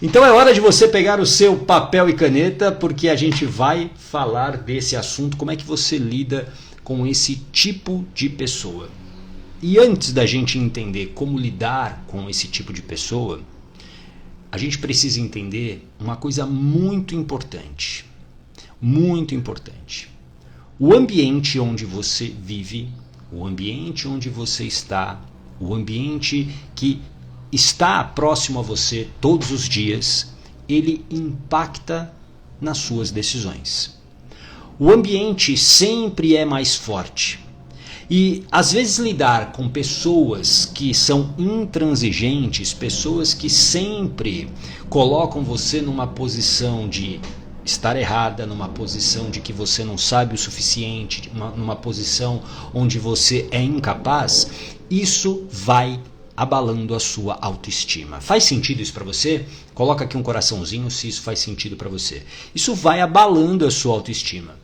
Então é hora de você pegar o seu papel e caneta, porque a gente vai falar desse assunto, como é que você lida com esse tipo de pessoa. E antes da gente entender como lidar com esse tipo de pessoa, a gente precisa entender uma coisa muito importante. Muito importante. O ambiente onde você vive, o ambiente onde você está, o ambiente que está próximo a você todos os dias, ele impacta nas suas decisões. O ambiente sempre é mais forte. E às vezes lidar com pessoas que são intransigentes, pessoas que sempre colocam você numa posição de estar errada, numa posição de que você não sabe o suficiente, numa posição onde você é incapaz, isso vai abalando a sua autoestima. Faz sentido isso para você? Coloca aqui um coraçãozinho se isso faz sentido para você. Isso vai abalando a sua autoestima.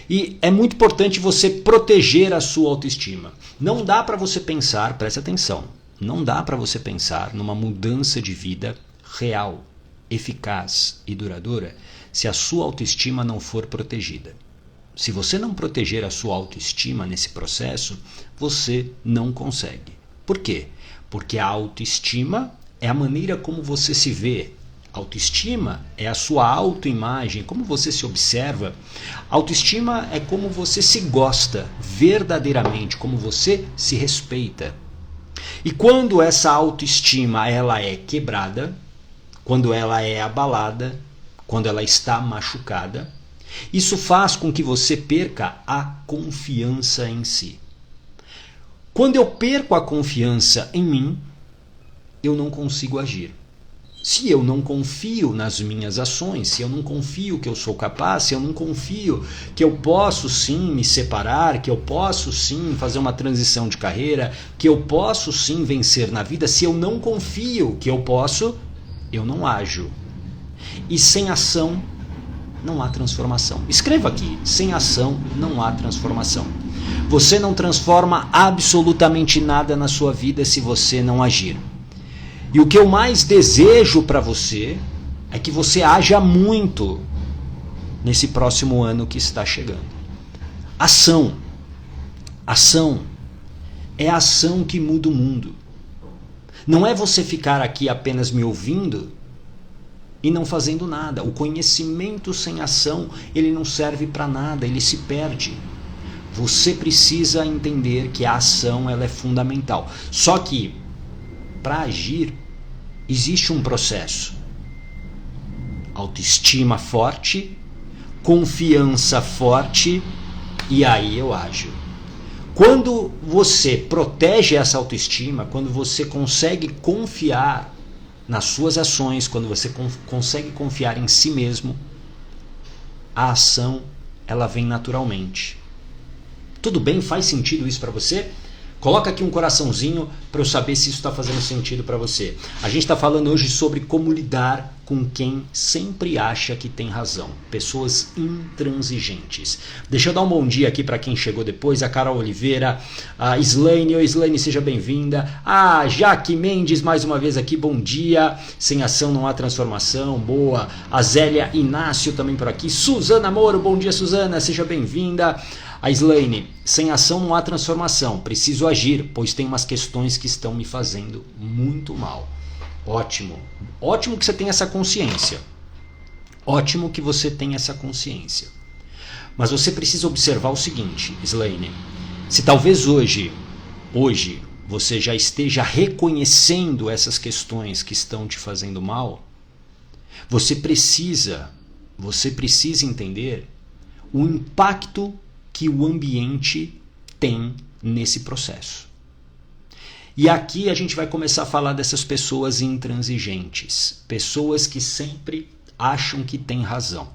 E é muito importante você proteger a sua autoestima. Não dá para você pensar, preste atenção, não dá para você pensar numa mudança de vida real, eficaz e duradoura se a sua autoestima não for protegida. Se você não proteger a sua autoestima nesse processo, você não consegue. Por quê? Porque a autoestima é a maneira como você se vê. Autoestima é a sua autoimagem, como você se observa. Autoestima é como você se gosta verdadeiramente, como você se respeita. E quando essa autoestima ela é quebrada, quando ela é abalada, quando ela está machucada, isso faz com que você perca a confiança em si. Quando eu perco a confiança em mim, eu não consigo agir. Se eu não confio nas minhas ações, se eu não confio que eu sou capaz, se eu não confio que eu posso sim me separar, que eu posso sim fazer uma transição de carreira, que eu posso sim vencer na vida, se eu não confio que eu posso, eu não ajo. E sem ação não há transformação. Escreva aqui, sem ação não há transformação. Você não transforma absolutamente nada na sua vida se você não agir. E o que eu mais desejo para você é que você haja muito nesse próximo ano que está chegando. Ação. Ação é a ação que muda o mundo. Não é você ficar aqui apenas me ouvindo e não fazendo nada. O conhecimento sem ação, ele não serve para nada, ele se perde. Você precisa entender que a ação ela é fundamental. Só que, para agir, existe um processo. Autoestima forte, confiança forte, e aí eu ajo. Quando você protege essa autoestima, quando você consegue confiar nas suas ações, quando você consegue confiar em si mesmo, a ação ela vem naturalmente. Tudo bem? Faz sentido isso para você? Coloca aqui um coraçãozinho para eu saber se isso está fazendo sentido para você. A gente está falando hoje sobre como lidar com quem sempre acha que tem razão. Pessoas intransigentes. Deixa eu dar um bom dia aqui para quem chegou depois. A Carol Oliveira, a Slaine. Oi, Slaine, seja bem-vinda. A Jaque Mendes, mais uma vez aqui. Bom dia. Sem ação não há transformação. Boa. A Zélia Inácio também por aqui. Suzana Moro. Bom dia, Suzana. Seja bem-vinda. A Slaine, sem ação não há transformação, preciso agir, pois tem umas questões que estão me fazendo muito mal. Ótimo, ótimo que você tenha essa consciência. Ótimo que você tenha essa consciência. Mas você precisa observar o seguinte, Slaine, se talvez hoje você já esteja reconhecendo essas questões que estão te fazendo mal, você precisa entender o impacto que o ambiente tem nesse processo. E aqui a gente vai começar a falar dessas pessoas intransigentes, pessoas que sempre acham que têm razão.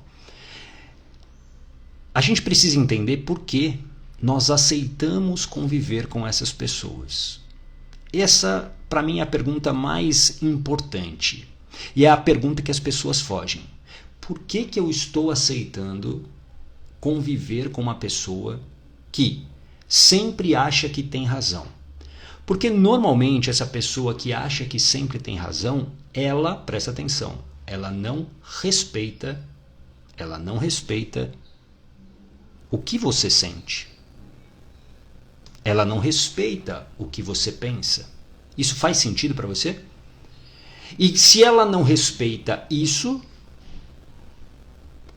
A gente precisa entender por que nós aceitamos conviver com essas pessoas. Essa, para mim, é a pergunta mais importante. E é a pergunta que as pessoas fogem. Por que eu estou aceitando conviver com uma pessoa que sempre acha que tem razão? Porque normalmente essa pessoa que acha que sempre tem razão, ela, presta atenção, ela não respeita o que você sente. Ela não respeita o que você pensa. Isso faz sentido para você? E se ela não respeita isso,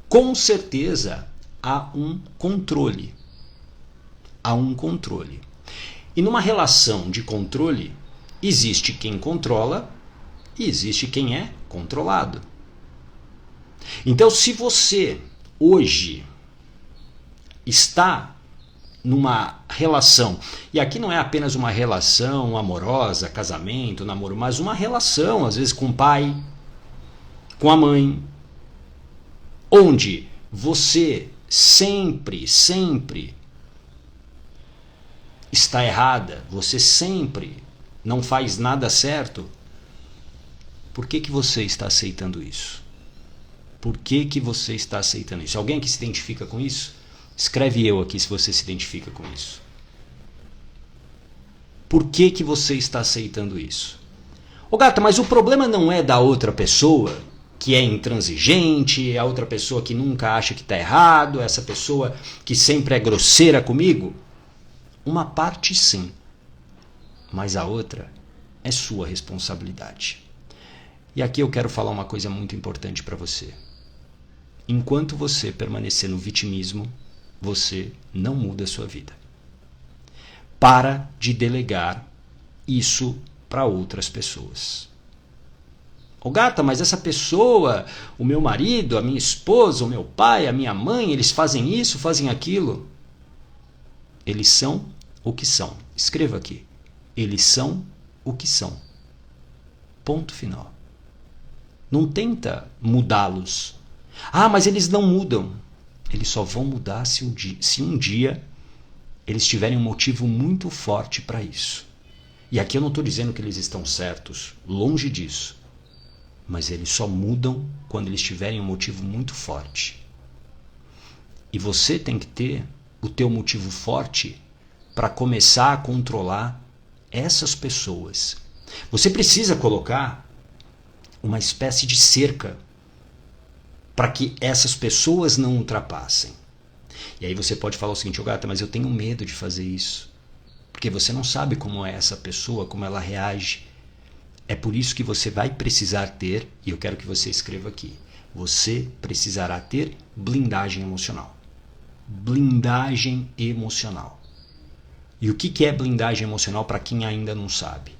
com certeza há um controle. Há um controle. E numa relação de controle, existe quem controla e existe quem é controlado. Então, se você hoje está numa relação, e aqui não é apenas uma relação amorosa, casamento, namoro, mas uma relação, às vezes com o pai, com a mãe, onde você sempre está errada, você sempre não faz nada certo, por que você está aceitando isso? Por que você está aceitando isso? Alguém que se identifica com isso? Escreve eu aqui se você se identifica com isso. Por que você está aceitando isso? Ô gata, mas o problema não é da outra pessoa que é intransigente, a outra pessoa que nunca acha que está errado, essa pessoa que sempre é grosseira comigo? Uma parte sim, mas a outra é sua responsabilidade. E aqui eu quero falar uma coisa muito importante para você. Enquanto você permanecer no vitimismo, você não muda a sua vida. Para de delegar isso para outras pessoas. Ô gata, mas essa pessoa, o meu marido, a minha esposa, o meu pai, a minha mãe, eles fazem isso, fazem aquilo. Eles são o que são. Escreva aqui. Eles são o que são. Ponto final. Não tenta mudá-los. Ah, mas eles não mudam. Eles só vão mudar se um dia eles tiverem um motivo muito forte para isso. E aqui eu não estou dizendo que eles estão certos, longe disso. Mas eles só mudam quando eles tiverem um motivo muito forte. E você tem que ter o teu motivo forte para começar a controlar essas pessoas. Você precisa colocar uma espécie de cerca para que essas pessoas não ultrapassem. E aí você pode falar o seguinte: gata, mas eu tenho medo de fazer isso. Porque você não sabe como é essa pessoa, como ela reage. É por isso que você vai precisar ter, e eu quero que você escreva aqui, você precisará ter blindagem emocional. Blindagem emocional. E o que é blindagem emocional para quem ainda não sabe?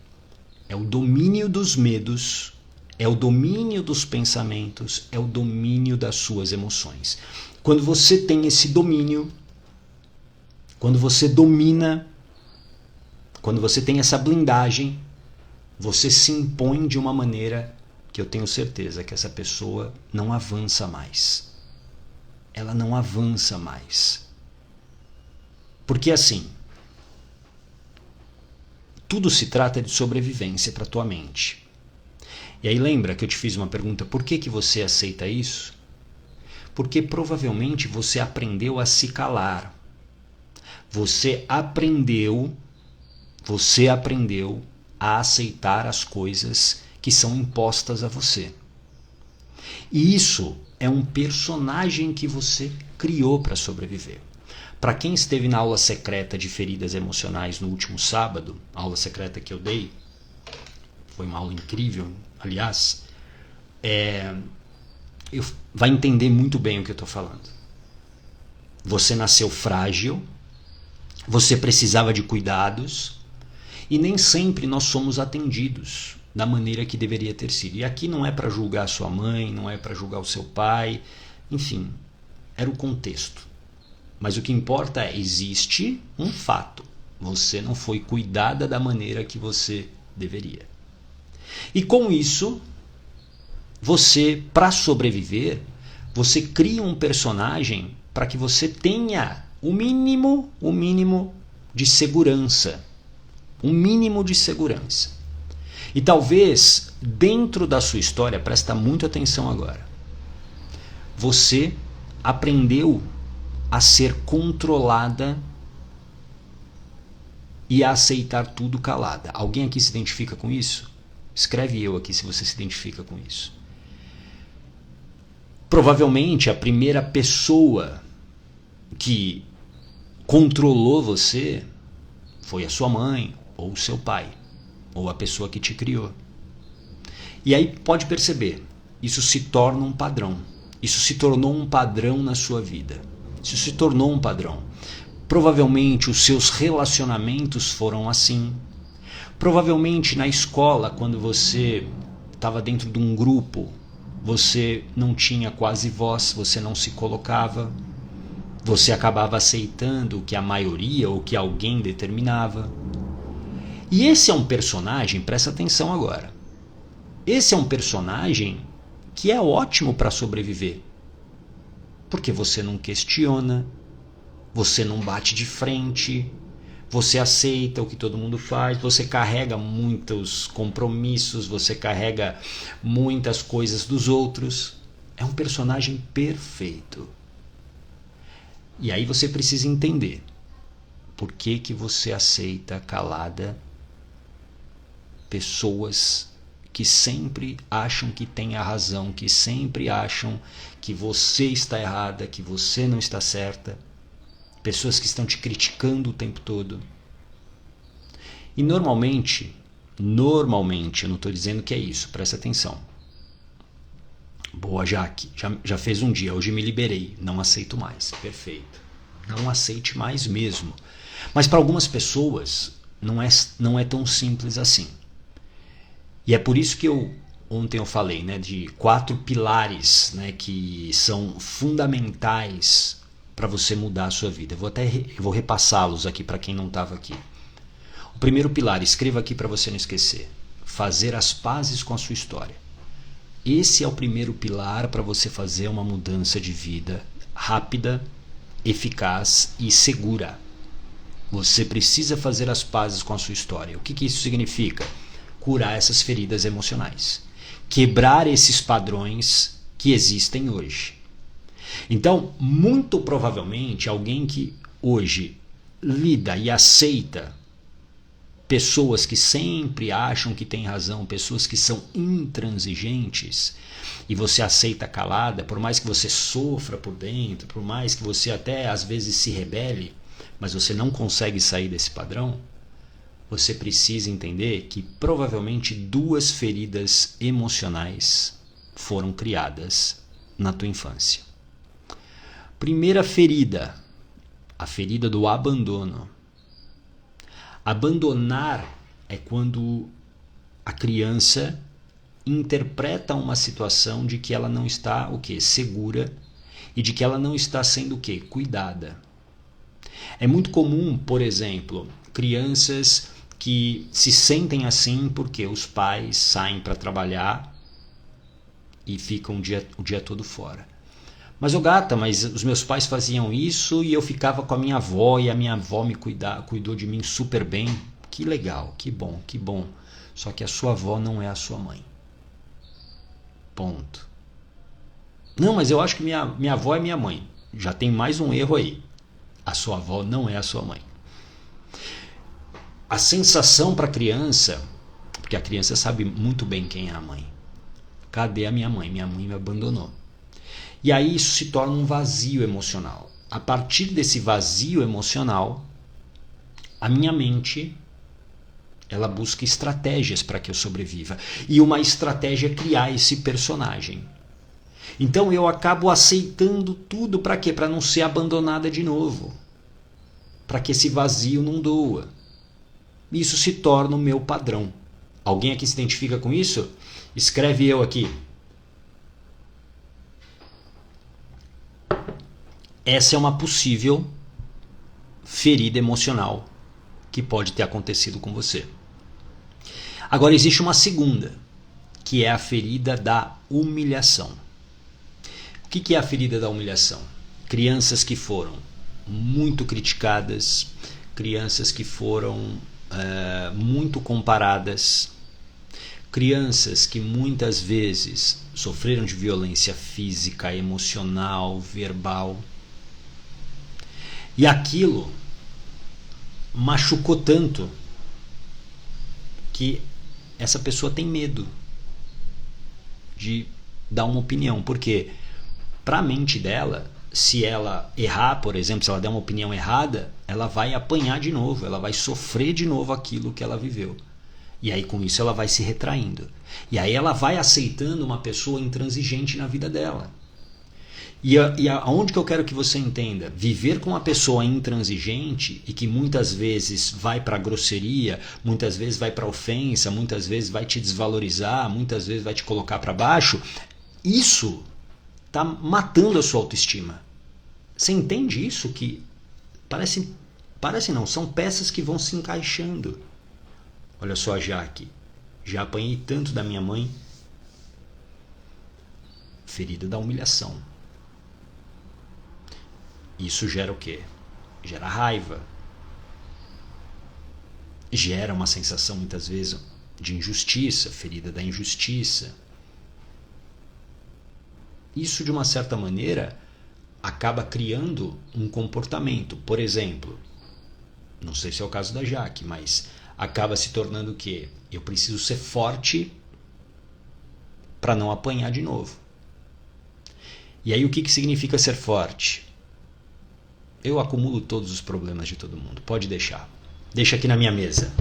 É o domínio dos medos, é o domínio dos pensamentos, é o domínio das suas emoções. Quando você tem esse domínio, quando você domina, quando você tem essa blindagem, você se impõe de uma maneira que eu tenho certeza que essa pessoa não avança mais. Ela não avança mais. Porque assim, tudo se trata de sobrevivência para a tua mente. E aí lembra que eu te fiz uma pergunta: por que você aceita isso? Porque provavelmente você aprendeu a se calar. Você aprendeu a aceitar as coisas que são impostas a você. E isso é um personagem que você criou para sobreviver. Para quem esteve na aula secreta de feridas emocionais no último sábado, a aula secreta que eu dei, foi uma aula incrível, aliás, vai entender muito bem o que eu estou falando. Você nasceu frágil, você precisava de cuidados, e nem sempre nós somos atendidos da maneira que deveria ter sido. E aqui não é para julgar sua mãe, não é para julgar o seu pai, enfim, era o contexto. Mas o que importa é, existe um fato. Você não foi cuidada da maneira que você deveria. E com isso, você, para sobreviver, você cria um personagem para que você tenha o mínimo de segurança. Um mínimo de segurança. E talvez, dentro da sua história, presta muita atenção agora, você aprendeu a ser controlada e a aceitar tudo calada. Alguém aqui se identifica com isso? Escreve eu aqui se você se identifica com isso. Provavelmente a primeira pessoa que controlou você foi a sua mãe, ou o seu pai, ou a pessoa que te criou. E aí pode perceber, isso se torna um padrão. Isso se tornou um padrão na sua vida. Isso se tornou um padrão. Provavelmente os seus relacionamentos foram assim. Provavelmente na escola, quando você estava dentro de um grupo, você não tinha quase voz, você não se colocava. Você acabava aceitando o que a maioria ou que alguém determinava. E esse é um personagem, presta atenção agora. Esse é um personagem que é ótimo para sobreviver. Porque você não questiona, você não bate de frente, você aceita o que todo mundo faz, você carrega muitos compromissos, você carrega muitas coisas dos outros. É um personagem perfeito. E aí você precisa entender por que você aceita calada pessoas que sempre acham que tem a razão, que sempre acham que você está errada, que você não está certa, pessoas que estão te criticando o tempo todo. E normalmente, eu não estou dizendo que é isso, presta atenção. Boa, Jaque, já fez um dia, hoje me liberei, não aceito mais, perfeito. Não aceite mais mesmo. Mas para algumas pessoas não é tão simples assim. E é por isso que ontem eu falei, né, de 4 pilares, né, que são fundamentais para você mudar a sua vida. Eu vou repassá-los aqui para quem não estava aqui. O primeiro pilar, escreva aqui para você não esquecer. Fazer as pazes com a sua história. Esse é o primeiro pilar para você fazer uma mudança de vida rápida, eficaz e segura. Você precisa fazer as pazes com a sua história. O que isso significa? Curar essas feridas emocionais. Quebrar esses padrões que existem hoje. Então, muito provavelmente, alguém que hoje lida e aceita pessoas que sempre acham que têm razão, pessoas que são intransigentes, e você aceita calada, por mais que você sofra por dentro, por mais que você até às vezes se rebele, mas você não consegue sair desse padrão, você precisa entender que provavelmente 2 feridas emocionais foram criadas na tua infância. Primeira ferida, a ferida do abandono. Abandonar é quando a criança interpreta uma situação de que ela não está segura e de que ela não está sendo cuidada. É muito comum, por exemplo, crianças que se sentem assim porque os pais saem para trabalhar e ficam o dia todo fora. Mas, gata, mas os meus pais faziam isso e eu ficava com a minha avó e a minha avó cuidou de mim super bem. Que legal, que bom, que bom. Só que a sua avó não é a sua mãe. Ponto. Não, mas eu acho que minha avó é minha mãe. Já tem mais um erro aí. A sua avó não é a sua mãe. A sensação para a criança, porque a criança sabe muito bem quem é a mãe. Cadê a minha mãe? Minha mãe me abandonou. E aí isso se torna um vazio emocional. A partir desse vazio emocional, a minha mente, ela busca estratégias para que eu sobreviva. E uma estratégia é criar esse personagem. Então eu acabo aceitando tudo para quê? Para não ser abandonada de novo. Para que esse vazio não doa. Isso se torna o meu padrão. Alguém aqui se identifica com isso? Escreve eu aqui. Essa é uma possível ferida emocional que pode ter acontecido com você. Agora existe uma segunda, que é a ferida da humilhação. O que é a ferida da humilhação? Crianças que foram muito criticadas, crianças que foram muito comparadas, crianças que muitas vezes sofreram de violência física, emocional, verbal. E aquilo machucou tanto que essa pessoa tem medo de dar uma opinião. Por quê? Para a mente dela, se ela errar, por exemplo, se ela der uma opinião errada, ela vai apanhar de novo, ela vai sofrer de novo aquilo que ela viveu. E aí com isso ela vai se retraindo. E aí ela vai aceitando uma pessoa intransigente na vida dela. E aonde que eu quero que você entenda? Viver com uma pessoa intransigente e que muitas vezes vai para a grosseria, muitas vezes vai para a ofensa, muitas vezes vai te desvalorizar, muitas vezes vai te colocar para baixo, isso está matando a sua autoestima. Você entende isso? Que parece não, são peças que vão se encaixando. Olha só a Jaque, já apanhei tanto da minha mãe, ferida da humilhação. Isso gera o quê? Gera raiva. Gera uma sensação, muitas vezes, de injustiça, ferida da injustiça. Isso, de uma certa maneira, acaba criando um comportamento. Por exemplo, não sei se é o caso da Jaque, mas acaba se tornando o quê? Eu preciso ser forte para não apanhar de novo. E aí o que significa ser forte? Eu acumulo todos os problemas de todo mundo. Pode deixar. Deixa aqui na minha mesa.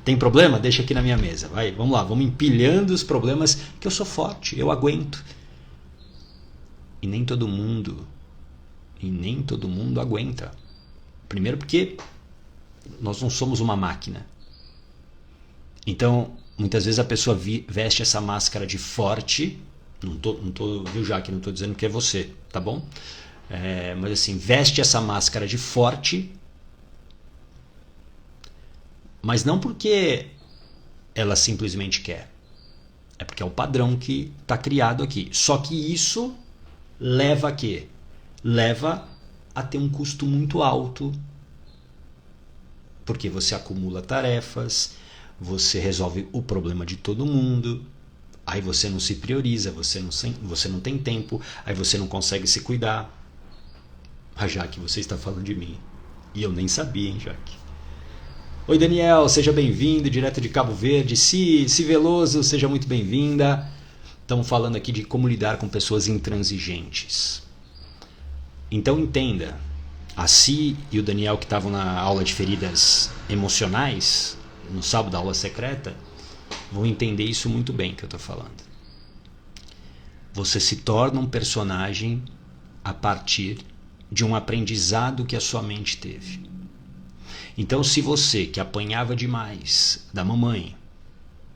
Tem problema? Deixa aqui na minha mesa. Vai, vamos lá, vamos empilhando os problemas, que eu sou forte, eu aguento. E nem todo mundo aguenta. Primeiro porque nós não somos uma máquina. Então, muitas vezes a pessoa veste essa máscara de forte. Viu, Jaque? Não estou dizendo que é você, tá bom? Mas assim, veste essa máscara de forte, mas não porque ela simplesmente quer, é porque é o padrão que está criado aqui. Só que isso leva a quê? Leva a ter um custo muito alto, porque você acumula tarefas, você resolve o problema de todo mundo, aí você não se prioriza, você não tem tempo, aí você não consegue se cuidar. Ah, Jaque, você está falando de mim. E eu nem sabia, hein, Jaque? Oi, Daniel, seja bem-vindo, direto de Cabo Verde. Si Veloso, seja muito bem-vinda. Estamos falando aqui de como lidar com pessoas intransigentes. Então entenda, a Si e o Daniel, que estavam na aula de feridas emocionais, no sábado da aula secreta, vão entender isso muito bem que eu estou falando. Você se torna um personagem a partir de um aprendizado que a sua mente teve. Então, se você que apanhava demais da mamãe,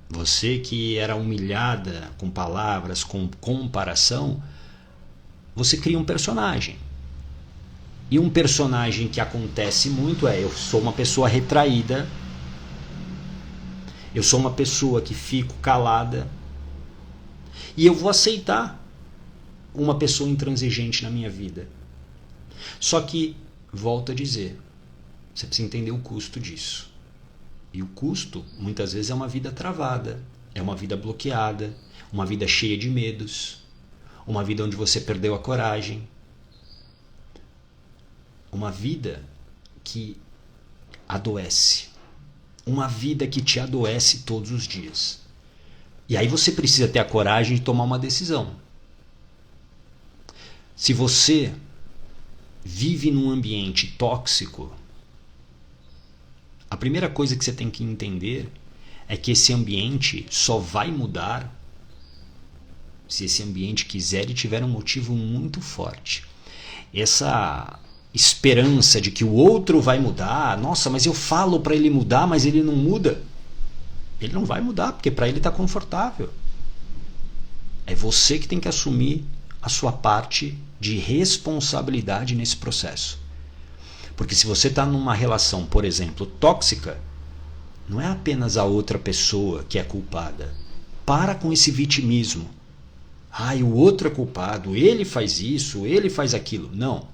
você que era humilhada com palavras, com comparação, você cria um personagem. E um personagem que acontece muito eu sou uma pessoa retraída, eu sou uma pessoa que fico calada, e eu vou aceitar uma pessoa intransigente na minha vida. Só que, volto a dizer, você precisa entender o custo disso. E o custo, muitas vezes, é uma vida travada, é uma vida bloqueada, uma vida cheia de medos, uma vida onde você perdeu a coragem, uma vida que adoece, uma vida que te adoece todos os dias. E aí você precisa ter a coragem de tomar uma decisão. Se você vive num ambiente tóxico, a primeira coisa que você tem que entender é que esse ambiente só vai mudar se esse ambiente quiser e tiver um motivo muito forte. Essa esperança de que o outro vai mudar, nossa, mas eu falo para ele mudar, mas ele não muda. Ele não vai mudar, porque para ele está confortável. É você que tem que assumir a sua parte de responsabilidade nesse processo. Porque se você está numa relação, por exemplo, tóxica, não é apenas a outra pessoa que é culpada. Para com esse vitimismo. O outro é culpado, ele faz isso, ele faz aquilo. Não.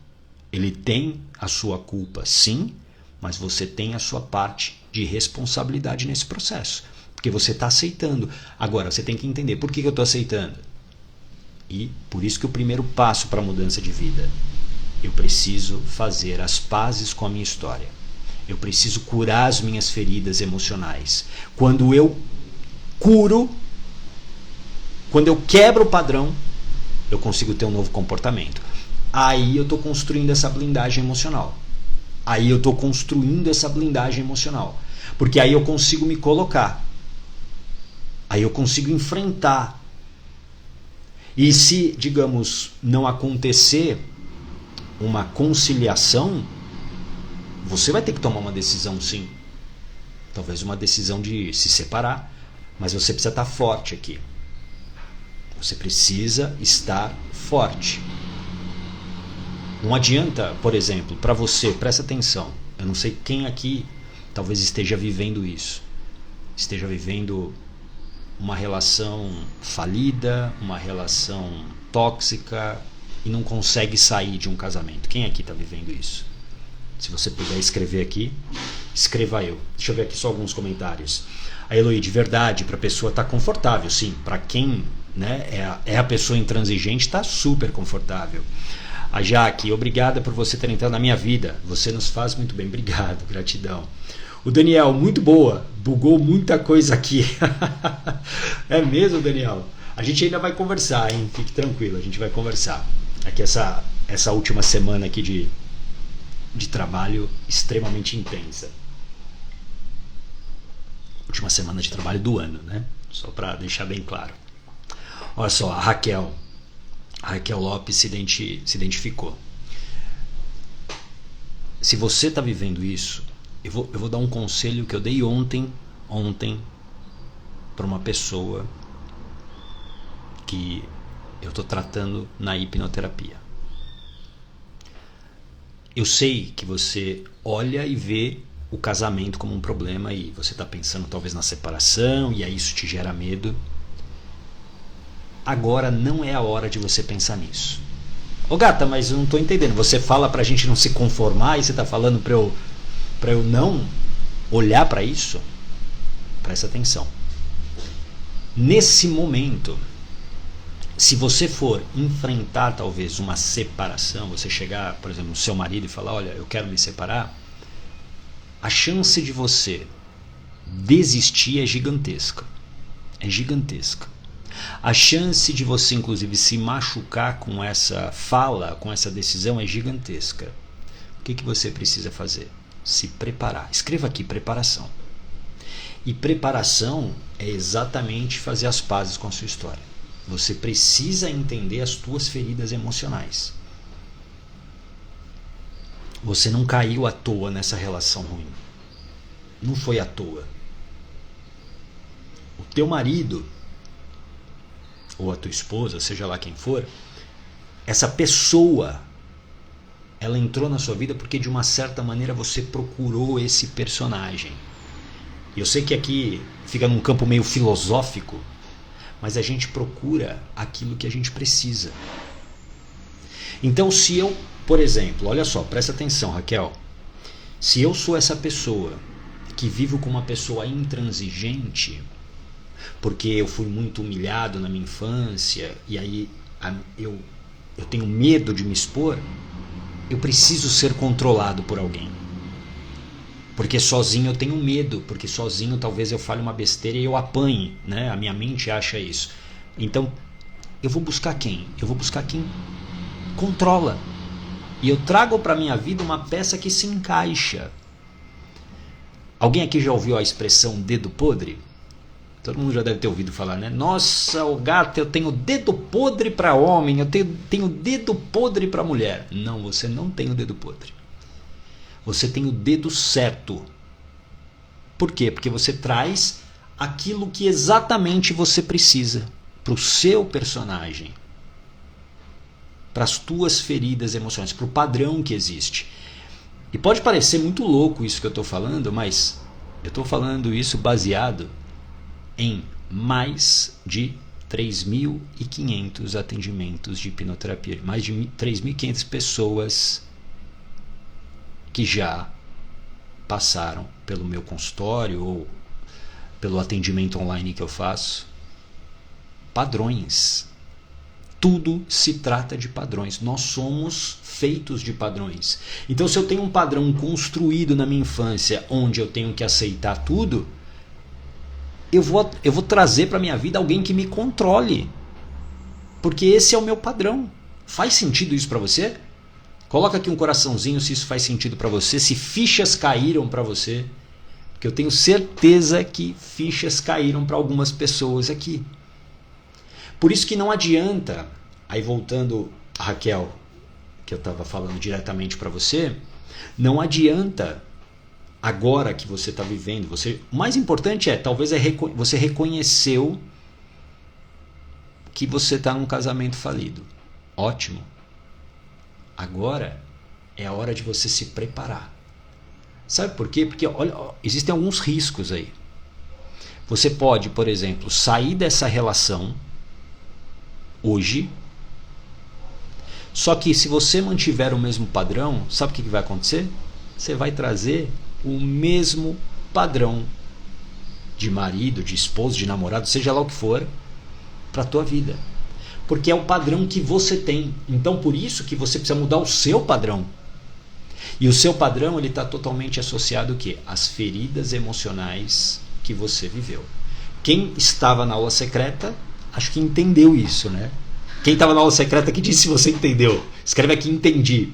Ele tem a sua culpa, sim, mas você tem a sua parte de responsabilidade nesse processo. Porque você está aceitando. Agora, você tem que entender por que eu estou aceitando. E por isso que o primeiro passo para a mudança de vida, eu preciso fazer as pazes com a minha história. Eu preciso curar as minhas feridas emocionais. Quando eu curo, quando eu quebro o padrão, eu consigo ter um novo comportamento. Aí eu estou construindo essa blindagem emocional. Porque aí eu consigo me colocar. Aí eu consigo enfrentar. E se, digamos, não acontecer uma conciliação, você vai ter que tomar uma decisão, sim. Talvez uma decisão de se separar, mas você precisa estar forte aqui. Você precisa estar forte. Não adianta, por exemplo, para você, presta atenção, eu não sei quem aqui talvez esteja vivendo isso. Esteja vivendo uma relação falida, uma relação tóxica e não consegue sair de um casamento. Quem aqui está vivendo isso? Se você puder escrever aqui, escreva eu. Deixa eu ver aqui só alguns comentários. A Eloy, de verdade, para a pessoa estar confortável, sim. Para quem, né, é a pessoa intransigente, está super confortável. A Jaque, obrigada por você ter entrado na minha vida. Você nos faz muito bem. Obrigado, gratidão. O Daniel, muito boa. Bugou muita coisa aqui. É mesmo, Daniel? A gente ainda vai conversar, hein? Fique tranquilo, a gente vai conversar. Aqui essa última semana aqui de trabalho extremamente intensa. Última semana de trabalho do ano, né? Só para deixar bem claro. Olha só, a Raquel Lopes se identificou. Se você está vivendo isso, eu vou dar um conselho que eu dei ontem para uma pessoa que eu estou tratando na hipnoterapia. Eu sei que você olha e vê o casamento como um problema e você está pensando talvez na separação e aí isso te gera medo. Agora não é a hora de você pensar nisso. Ô gata, mas eu não estou entendendo. Você fala pra gente não se conformar e você está falando para eu não olhar para isso? Presta atenção. Nesse momento, se você for enfrentar talvez uma separação, você chegar, por exemplo, no seu marido e falar, olha, eu quero me separar, a chance de você desistir é gigantesca. É gigantesca. A chance de você, inclusive, se machucar com essa fala, com essa decisão é gigantesca. O que você precisa fazer? Se preparar. Escreva aqui, preparação. E preparação é exatamente fazer as pazes com a sua história. Você precisa entender as tuas feridas emocionais. Você não caiu à toa nessa relação ruim. Não foi à toa. O teu marido, ou a tua esposa, seja lá quem for, essa pessoa, ela entrou na sua vida porque de uma certa maneira você procurou esse personagem. E eu sei que aqui fica num campo meio filosófico, mas a gente procura aquilo que a gente precisa. Então se eu, por exemplo, olha só, presta atenção, Raquel, se eu sou essa pessoa que vivo com uma pessoa intransigente, porque eu fui muito humilhado na minha infância e aí eu tenho medo de me expor, eu preciso ser controlado por alguém. Porque sozinho eu tenho medo, porque sozinho talvez eu fale uma besteira e eu apanhe, né? A minha mente acha isso. Então, eu vou buscar quem? Eu vou buscar quem controla. E eu trago para minha vida uma peça que se encaixa. Alguém aqui já ouviu a expressão dedo podre? Todo mundo já deve ter ouvido falar, né? Nossa, o gato, eu tenho dedo podre para homem, eu tenho dedo podre para mulher. Não, você não tem o dedo podre. Você tem o dedo certo. Por quê? Porque você traz aquilo que exatamente você precisa para o seu personagem, para as tuas feridas emocionais, para o padrão que existe. E pode parecer muito louco isso que eu estou falando, mas eu estou falando isso baseado em mais de 3.500 atendimentos de hipnoterapia, mais de 3.500 pessoas que já passaram pelo meu consultório ou pelo atendimento online que eu faço. Padrões. Tudo se trata de padrões. Nós somos feitos de padrões. Então, se eu tenho um padrão construído na minha infância onde eu tenho que aceitar tudo, eu vou trazer para minha vida alguém que me controle. Porque esse é o meu padrão. Faz sentido isso para você? Coloca aqui um coraçãozinho se isso faz sentido para você, se fichas caíram para você. Porque eu tenho certeza que fichas caíram para algumas pessoas aqui. Por isso que não adianta, aí voltando a Raquel, que eu estava falando diretamente para você, não adianta agora que você está vivendo, o mais importante talvez você reconheceu que você está num casamento falido. Ótimo. Agora é a hora de você se preparar. Sabe por quê? Porque olha, existem alguns riscos aí. Você pode, por exemplo, sair dessa relação hoje. Só que se você mantiver o mesmo padrão, sabe o que vai acontecer? Você vai trazer o mesmo padrão de marido, de esposo, de namorado, seja lá o que for, para a tua vida. Porque é o padrão que você tem. Então por isso que você precisa mudar o seu padrão. E o seu padrão ele está totalmente associado ao quê? Às feridas emocionais que você viveu. Quem estava na aula secreta, acho que entendeu isso, né? Quem estava na aula secreta que disse se você entendeu. Escreve aqui entendi.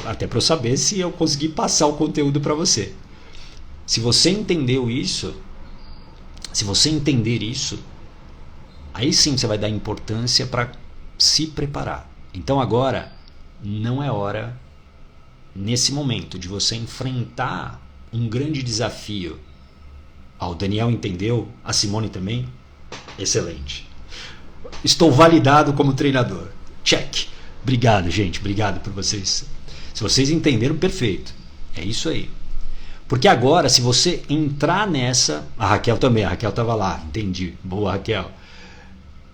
Até para eu saber se eu consegui passar o conteúdo para você. Se você entendeu isso, se você entender isso, aí sim você vai dar importância para se preparar. Então agora não é hora, nesse momento, de você enfrentar um grande desafio. O Daniel entendeu, a Simone também. Excelente. Estou validado como treinador. Check. Obrigado, gente. Obrigado por vocês. Se vocês entenderam, perfeito. É isso aí. Porque agora, se você entrar nessa... A Raquel também. A Raquel estava lá. Entendi. Boa, Raquel.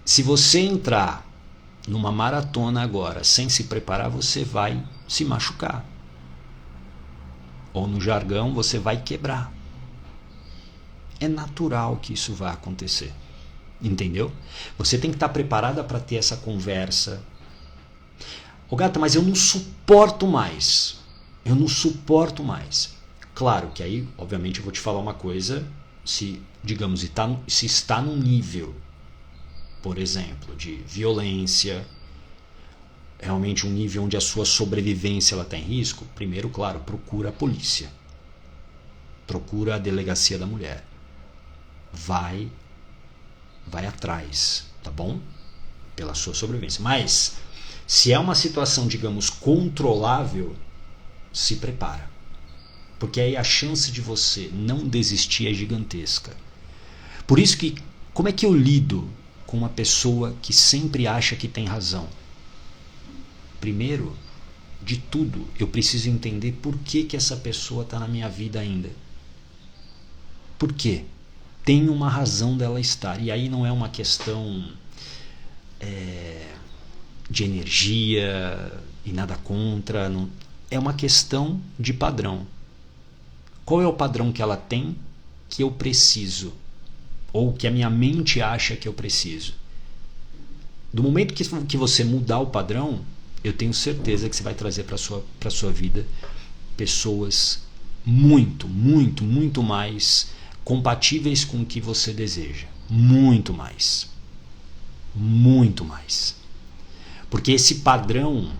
Se você entrar numa maratona agora sem se preparar, você vai se machucar. Ou no jargão, você vai quebrar. É natural que isso vá acontecer. Entendeu? Você tem que estar preparada para ter essa conversa. Gata, mas eu não suporto mais. Eu não suporto mais. Claro que aí, obviamente, eu vou te falar uma coisa. Se, digamos, se está num nível, por exemplo, de violência, realmente um nível onde a sua sobrevivência está em risco, primeiro, claro, procura a polícia. Procura a delegacia da mulher. Vai atrás, tá bom? Pela sua sobrevivência. Mas, se é uma situação, digamos, controlável, se prepara. Porque aí a chance de você não desistir é gigantesca. Por isso que, como é que eu lido com uma pessoa que sempre acha que tem razão? Primeiro de tudo, eu preciso entender por que essa pessoa está na minha vida ainda. Por quê? Tem uma razão dela estar. E aí não é uma questão de energia e nada contra. Não, é uma questão de padrão. Qual é o padrão que ela tem que eu preciso? Ou que a minha mente acha que eu preciso? Do momento que você mudar o padrão, eu tenho certeza que você vai trazer para a sua vida pessoas muito, muito, muito mais compatíveis com o que você deseja. Muito mais. Muito mais. Porque esse padrão,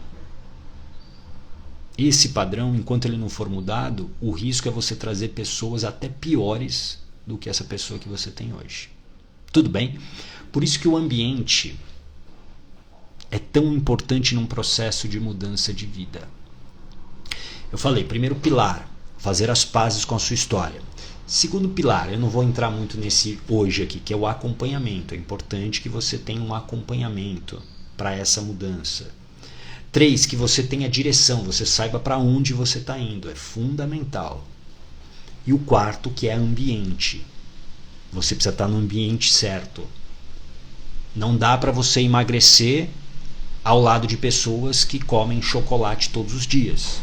enquanto ele não for mudado, o risco é você trazer pessoas até piores do que essa pessoa que você tem hoje. Tudo bem? Por isso que o ambiente é tão importante num processo de mudança de vida. Eu falei, primeiro pilar, fazer as pazes com a sua história. Segundo pilar, eu não vou entrar muito nesse hoje aqui, que é o acompanhamento. É importante que você tenha um acompanhamento para essa mudança. 3, que você tenha direção, você saiba para onde você está indo. É fundamental. E o 4, que é ambiente. Você precisa estar no ambiente certo. Não dá para você emagrecer ao lado de pessoas que comem chocolate todos os dias.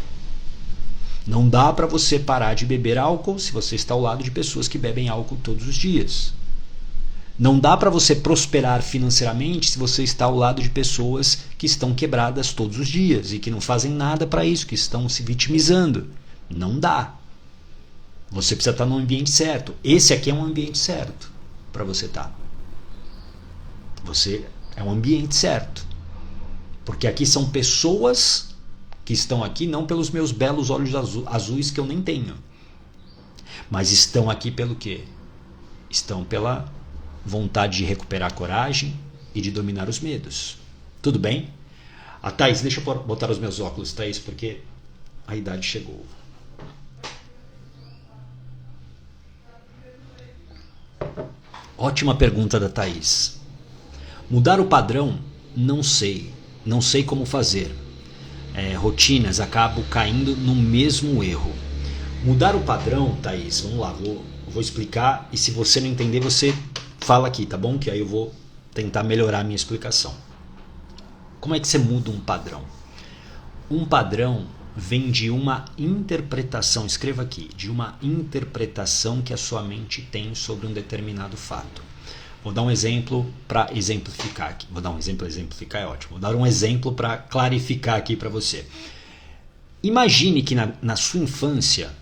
Não dá para você parar de beber álcool se você está ao lado de pessoas que bebem álcool todos os dias. Não dá para você prosperar financeiramente se você está ao lado de pessoas que estão quebradas todos os dias e que não fazem nada para isso, que estão se vitimizando. Não dá. Você precisa estar no ambiente certo. Esse aqui é um ambiente certo para você estar. Você É um ambiente certo. Porque aqui são pessoas que estão aqui não pelos meus belos olhos azuis que eu nem tenho. Mas estão aqui pelo quê? Estão pela vontade de recuperar a coragem e de dominar os medos. Tudo bem? A Thaís, deixa eu botar os meus óculos, Thaís, porque a idade chegou. Ótima pergunta da Thaís. Mudar o padrão? Não sei. Não sei como fazer. Rotinas, acabo caindo no mesmo erro. Mudar o padrão, Thaís, vamos lá, vou explicar, e se você não entender, você fala aqui, tá bom? Que aí eu vou tentar melhorar a minha explicação. Como é que você muda um padrão? Um padrão vem de uma interpretação, escreva aqui, de uma interpretação que a sua mente tem sobre um determinado fato. Vou dar um exemplo para exemplificar aqui. Exemplificar é ótimo. Vou dar um exemplo para clarificar aqui para você. Imagine que na sua infância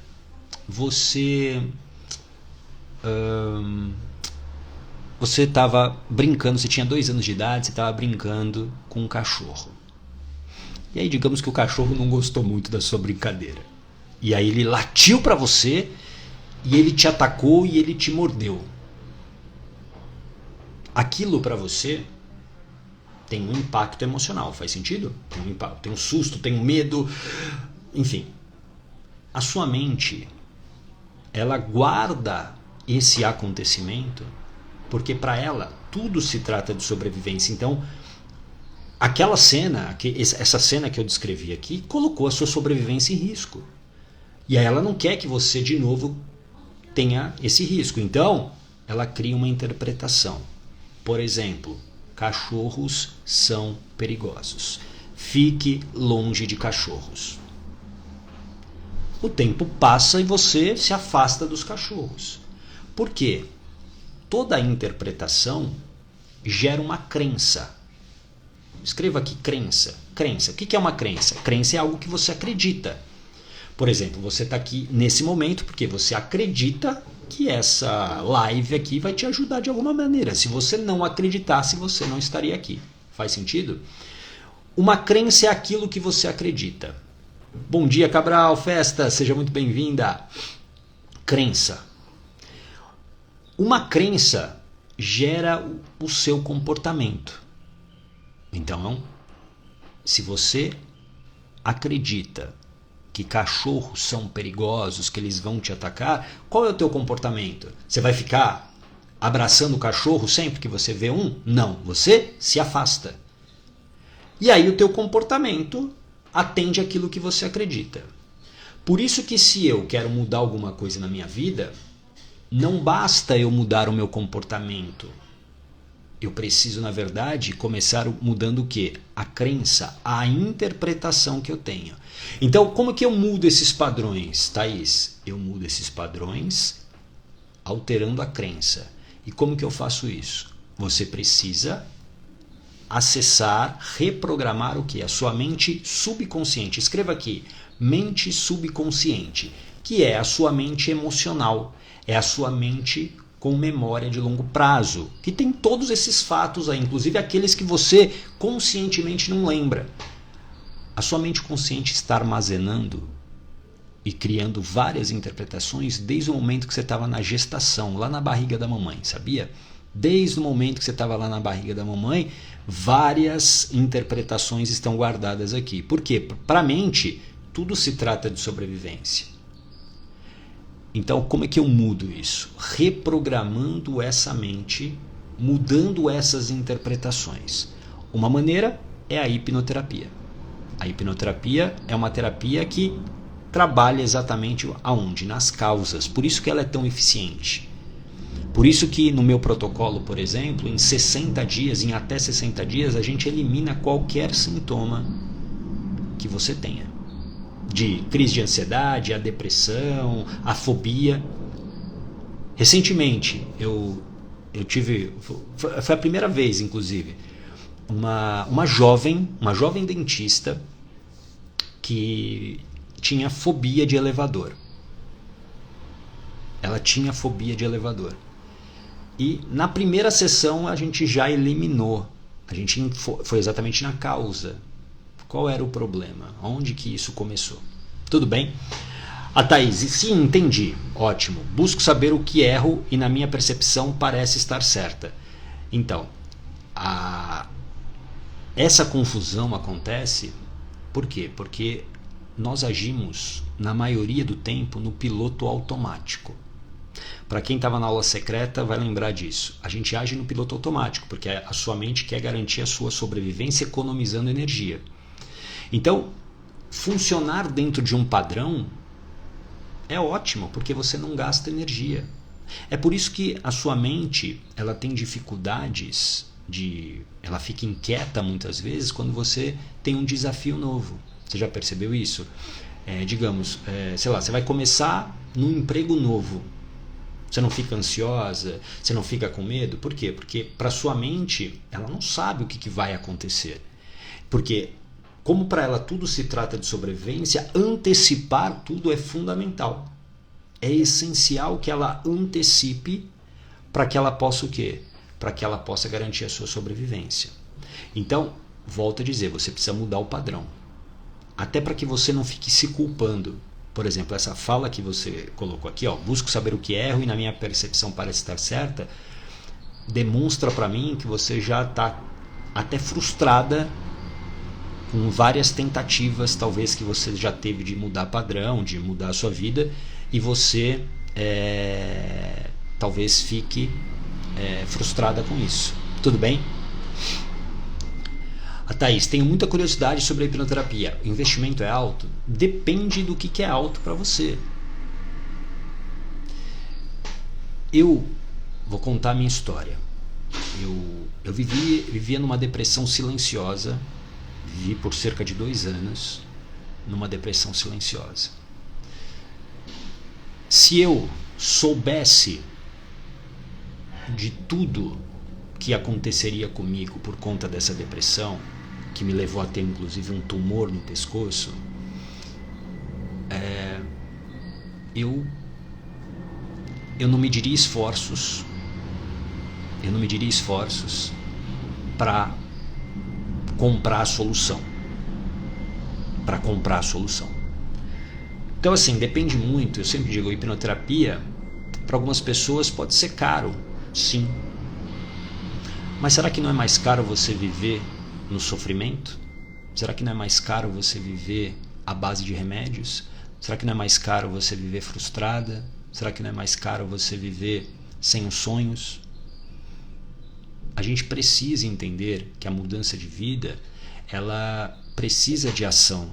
você estava brincando, você tinha 2 anos de idade, você estava brincando com um cachorro. E aí digamos que o cachorro não gostou muito da sua brincadeira. E aí ele latiu para você e ele te atacou e ele te mordeu. Aquilo para você tem um impacto emocional, faz sentido? Tem um susto, tem um medo, enfim. A sua mente, ela guarda esse acontecimento porque para ela tudo se trata de sobrevivência. Então, aquela cena, essa cena que eu descrevi aqui, colocou a sua sobrevivência em risco. E aí ela não quer que você de novo tenha esse risco. Então, ela cria uma interpretação. Por exemplo, cachorros são perigosos. Fique longe de cachorros. O tempo passa e você se afasta dos cachorros. Por quê? Toda interpretação gera uma crença. Escreva aqui crença. Crença. O que é uma crença? Crença é algo que você acredita. Por exemplo, você está aqui nesse momento porque você acredita que essa live aqui vai te ajudar de alguma maneira. Se você não acreditasse, você não estaria aqui. Faz sentido? Uma crença é aquilo que você acredita. Bom dia, Cabral, festa, seja muito bem-vinda. Crença. Uma crença gera o seu comportamento. Então, se você acredita que cachorros são perigosos, que eles vão te atacar, qual é o teu comportamento? Você vai ficar abraçando o cachorro sempre que você vê um? Não, você se afasta. E aí o teu comportamento atende àquilo que você acredita. Por isso que se eu quero mudar alguma coisa na minha vida, não basta eu mudar o meu comportamento. Eu preciso, na verdade, começar mudando o quê? A crença, a interpretação que eu tenho. Então, como que eu mudo esses padrões, Thaís? Eu mudo esses padrões alterando a crença. E como que eu faço isso? Você precisa acessar, reprogramar o quê? A sua mente subconsciente. Escreva aqui, mente subconsciente, que é a sua mente emocional, é a sua mente com memória de longo prazo, que tem todos esses fatos aí, inclusive aqueles que você conscientemente não lembra. A sua mente consciente está armazenando e criando várias interpretações desde o momento que você estava na gestação, lá na barriga da mamãe, sabia? Desde o momento que você estava lá na barriga da mamãe, várias interpretações estão guardadas aqui. Por quê? Para a mente, tudo se trata de sobrevivência. Então, como é que eu mudo isso? Reprogramando essa mente, mudando essas interpretações. Uma maneira é a hipnoterapia. A hipnoterapia é uma terapia que trabalha exatamente aonde? Nas causas. Por isso que ela é tão eficiente. Por isso que no meu protocolo, por exemplo, em 60 dias, em até 60 dias, a gente elimina qualquer sintoma que você tenha. De crise de ansiedade, a depressão, a fobia. Recentemente, eu tive, foi a primeira vez, inclusive, uma jovem dentista que tinha fobia de elevador. Ela tinha fobia de elevador. E na primeira sessão a gente já eliminou A gente foi exatamente na causa. Qual era o problema? Onde que isso começou? Tudo bem? A Thaís, sim, entendi. Ótimo. Busco saber o que erro e na minha percepção parece estar certa. Então, essa confusão acontece por quê? Porque nós agimos, na maioria do tempo, no piloto automático. Para quem estava na aula secreta vai lembrar disso. A gente age no piloto automático, porque a sua mente quer garantir a sua sobrevivência economizando energia. Então, funcionar dentro de um padrão é ótimo, porque você não gasta energia. É por isso que a sua mente ela tem dificuldades ela fica inquieta muitas vezes quando você tem um desafio novo. Você já percebeu isso? Digamos, sei lá, você vai começar num emprego novo. Você não fica ansiosa, você não fica com medo. Por quê? Porque para sua mente ela não sabe o que vai acontecer. Porque como para ela tudo se trata de sobrevivência, antecipar tudo é fundamental. É essencial que ela antecipe para que ela possa o quê? Para que ela possa garantir a sua sobrevivência. Então, volto a dizer, você precisa mudar o padrão. Até para que você não fique se culpando. Por exemplo, essa fala que você colocou aqui, busco saber o que erro e na minha percepção parece estar certa, demonstra para mim que você já está até frustrada com várias tentativas, talvez, que você já teve de mudar padrão, de mudar a sua vida, e você talvez fique frustrada com isso. Tudo bem? A Thaís, tenho muita curiosidade sobre a hipnoterapia. O investimento é alto? Depende do que é alto para você. Eu vou contar a minha história. Eu vivia numa depressão silenciosa. Vivi por cerca de 2 anos numa depressão silenciosa. Se eu soubesse de tudo que aconteceria comigo por conta dessa depressão, que me levou a ter inclusive um tumor no pescoço, eu não mediria esforços, para comprar a solução. Então, assim, depende muito. Eu sempre digo, hipnoterapia, para algumas pessoas pode ser caro, sim. Mas será que não é mais caro você viver no sofrimento? Será que não é mais caro você viver à base de remédios? Será que não é mais caro você viver frustrada? Será que não é mais caro você viver sem os sonhos? A gente precisa entender que a mudança de vida, ela precisa de ação.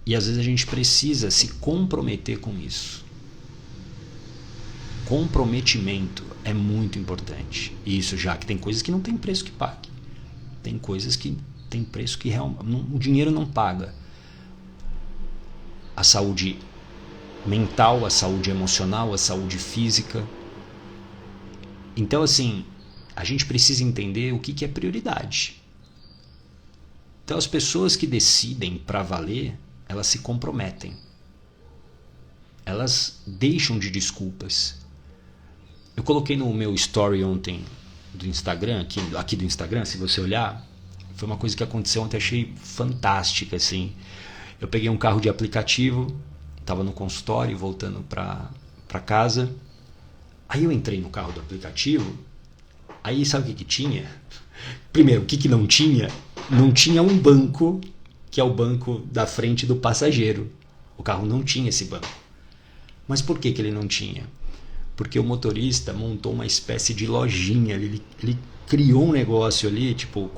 E às vezes a gente precisa se comprometer com isso. Comprometimento é muito importante. Isso, já que tem coisas que não tem preço que pague. Tem coisas que tem preço que o dinheiro não paga. A saúde mental, a saúde emocional, a saúde física. Então, assim, a gente precisa entender o que é prioridade. Então, as pessoas que decidem para valer, elas se comprometem. Elas deixam de desculpas. Eu coloquei no meu story ontem do Instagram, aqui do Instagram, se você olhar, foi uma coisa que aconteceu ontem, achei fantástica, assim. Eu peguei um carro de aplicativo, estava no consultório, voltando para casa. Aí eu entrei no carro do aplicativo, aí sabe o que tinha? Primeiro, o que não tinha? Não tinha um banco, que é o banco da frente do passageiro. O carro não tinha esse banco. Mas por que ele não tinha? Porque o motorista montou uma espécie de lojinha, ele criou um negócio ali, tipo,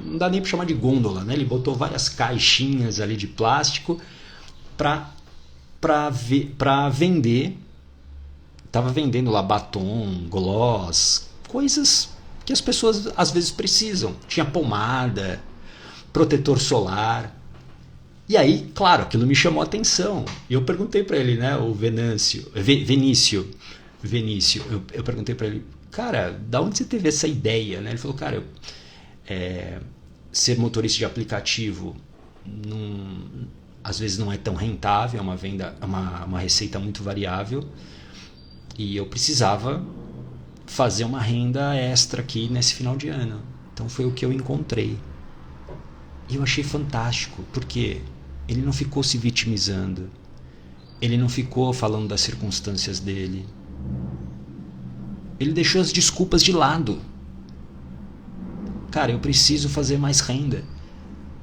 não dá nem para chamar de gôndola, né? Ele botou várias caixinhas ali de plástico para vender. Tava vendendo lá batom, gloss, coisas que as pessoas às vezes precisam. Tinha pomada, protetor solar. E aí, claro, aquilo me chamou a atenção. E eu perguntei para ele, né, o Vinícius, eu perguntei para ele, cara, da onde você teve essa ideia? Né? Ele falou, cara, ser motorista de aplicativo às vezes não é tão rentável, é uma venda, uma receita muito variável. E eu precisava fazer uma renda extra aqui nesse final de ano. Então foi o que eu encontrei. E eu achei fantástico, porque ele não ficou se vitimizando. Ele não ficou falando das circunstâncias dele. Ele deixou as desculpas de lado. Cara, eu preciso fazer mais renda.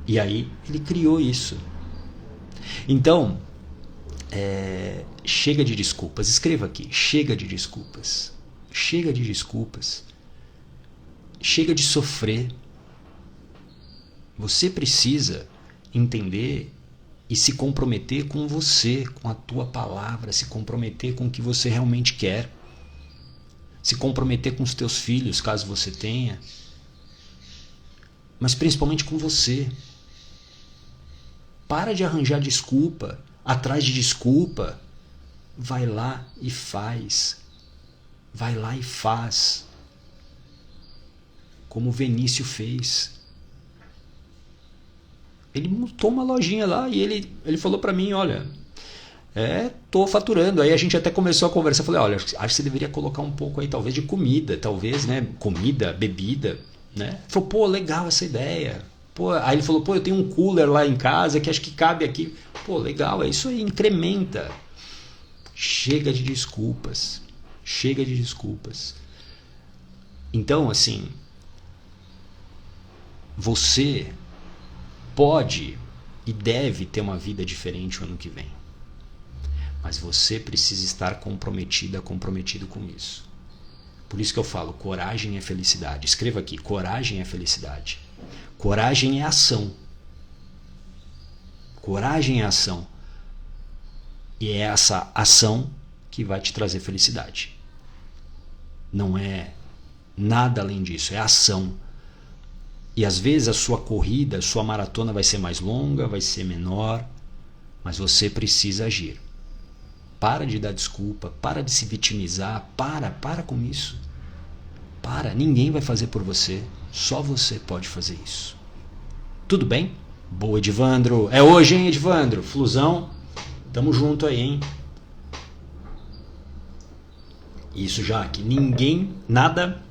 E aí ele criou isso. Então, chega de desculpas. Escreva aqui, chega de desculpas. Chega de desculpas. Chega de sofrer. Você precisa entender e se comprometer com você, com a tua palavra, se comprometer com o que você realmente quer. Se comprometer com os teus filhos, caso você tenha. Mas principalmente com você. Para de arranjar desculpa, atrás de desculpa. Vai lá e faz. Vai lá e faz. Como o Vinícius fez. Ele montou uma lojinha lá e ele falou pra mim, olha, tô faturando. Aí a gente até começou a conversar. Eu falei, olha, acho que você deveria colocar um pouco aí, talvez, de comida. Talvez, né? Comida, bebida, né? Ele falou, pô, legal essa ideia. Pô, aí ele falou, pô, eu tenho um cooler lá em casa que acho que cabe aqui. Pô, legal, é isso aí, incrementa. Chega de desculpas. Chega de desculpas. Então, assim, você pode e deve ter uma vida diferente o ano que vem. Mas você precisa estar comprometido com isso. Por isso que eu falo, coragem é felicidade. Escreva aqui, coragem é felicidade. Coragem é ação. Coragem é ação. E é essa ação que vai te trazer felicidade. Não é nada além disso, é ação. E às vezes a sua corrida, a sua maratona vai ser mais longa, vai ser menor, mas você precisa agir. Para de dar desculpa, para de se vitimizar, para com isso. Ninguém vai fazer por você, só você pode fazer isso. Tudo bem? Boa, Edivandro. É hoje, hein, Edivandro? Flusão, tamo junto aí, hein? Isso já, que nada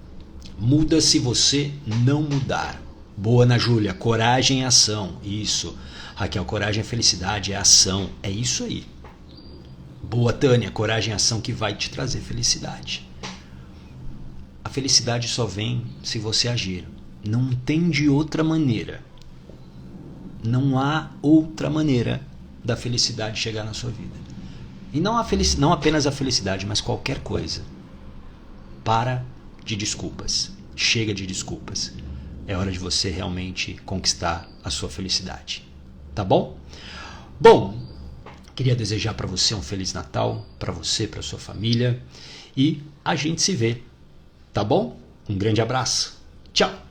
muda se você não mudar. Boa, Ana Júlia, coragem é ação. Isso. Raquel, coragem é felicidade, é ação. É isso aí. Boa, Tânia, coragem é ação que vai te trazer felicidade. A felicidade só vem se você agir. Não tem de outra maneira. Não há outra maneira da felicidade chegar na sua vida. E não apenas a felicidade, mas qualquer coisa. Para de desculpas. Chega de desculpas. É hora de você realmente conquistar a sua felicidade. Tá bom? Bom, queria desejar para você um Feliz Natal, para você, para sua família. E a gente se vê. Tá bom? Um grande abraço. Tchau!